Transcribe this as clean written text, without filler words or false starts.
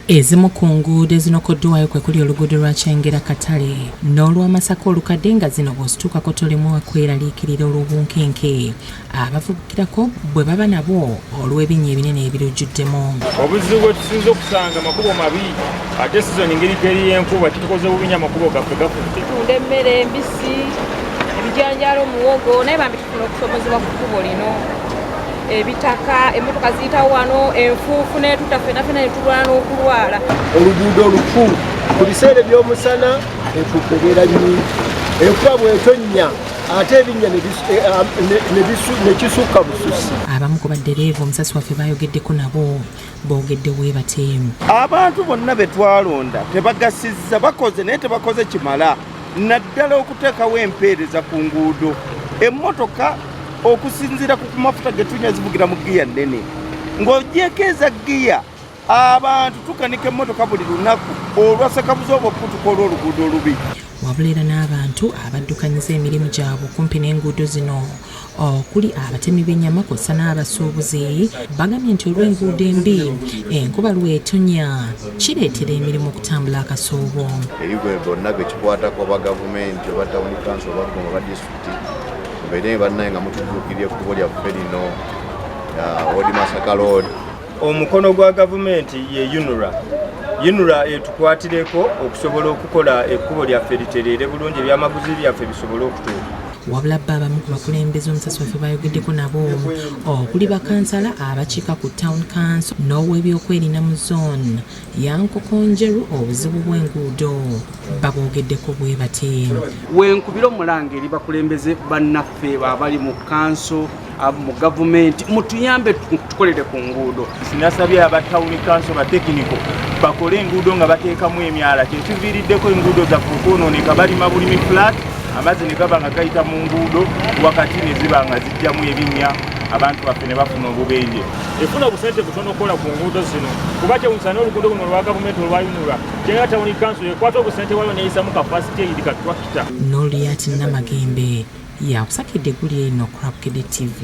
Ezimu ku nguudo ezinokoddwayo kwe kuli oluguudo lwa Kyengera Katale n'olw'Amasaka olukadde nga zino bw'ozituukako tolemu kweraliikirira olw'obunkenke abavugirako bwe baba nabo olw'ebinnya ebinene ebirujjuddemu. Obuzibu bwe tusinza okusanga makubo mabi ate sizoni ngeri teri y'enkuba tutukoze bubi nnyo amakubo gaffe gafudde. Tutunda emmere embisi ebijanjaalo omuwogo naye bambi tufuna okusobozebwa ku kkubo lino. Ebitaka emmotoka ziyitawo wano enfuufu ne tutafenafena ne tulwala n'okulwala. Oluguudo olufu ku biseera by'omusana enfuufu ebeera nnyingi, enkuba bw'etonnya ate ebinnya ne kisukka bususi. Abamu ku baddereeva omusasi waffe baayogeddeko nabo boogedde bwe bateemu. Abantu bonna be twalonda tebagasizza bakoze naye tebakoze kimala naddala okuteekawo empeereza ku nguudo. Emmotoka okusinziira ku mafuta getunya zivugira mu giya nnene ng'ogyeko eza giya abantu tukanika emmotoka buli lunaku olwasakabuza obwokutuka olw'oluguudo olubi. Wabula era n'abantu abaddukanyiza emirimu gyabwe kumpi n'enguudo zino okuli abatemi b'ennyama kw'ossa n'abasuubuzi bagambye nti olw'enguudo embi enkuba lw'etonya kireetera emirimu okutambula akasoobo. Ebigwe bonna bekikwatako aba gavumenti oba tawuni kanso oba oba disitulikiti mbeere bannaye nga mutujjukirye ekkubo lyaffe lino odi Masaka Road. Omukono gwa gavumenti ye UNRA etukwatireko okusobola okukola ekkubo lyaffe litereere bulungi ebyamaguzi byaffe bisobole okutuuka. Wabula bba abamu ku bakulembeze omusasi waffe bayogeddeko nabo okuli bakansala abakiika ku town council n'ow'ebyokwerinda mu zone yankokonjeru obuzibu bw'enguudo babwogeddeko bwe bate. Wenkubira omulanga eri bakulembeze bannaffe abali mu kanso mu gavumenti mutuyambe tukolere ku nguudo. Sinasabye aba tawuni kanso batekiniko bakole enguudo nga bateekamu emyala kyekiviiriddeko enguudo zaffe okwonooneka balima bulimi flat amazzi ne gaba nga gayita mu nguudo wakati ne ziba nga zijjamu ebinnya abantu baffe ne bafuna obubenje. Efuna obusente butono okukola ku nguudo zino kuba kyewuunyisa oluguudo luno olwa gavumenti olwa UNRA Kyengera tawuni kanso ekwata obusente waliwo neeyisamu ka fasiti eyiri ka twakita. Noliyati Namagembe yakusakidde eggulu erino ku Bukedde TV.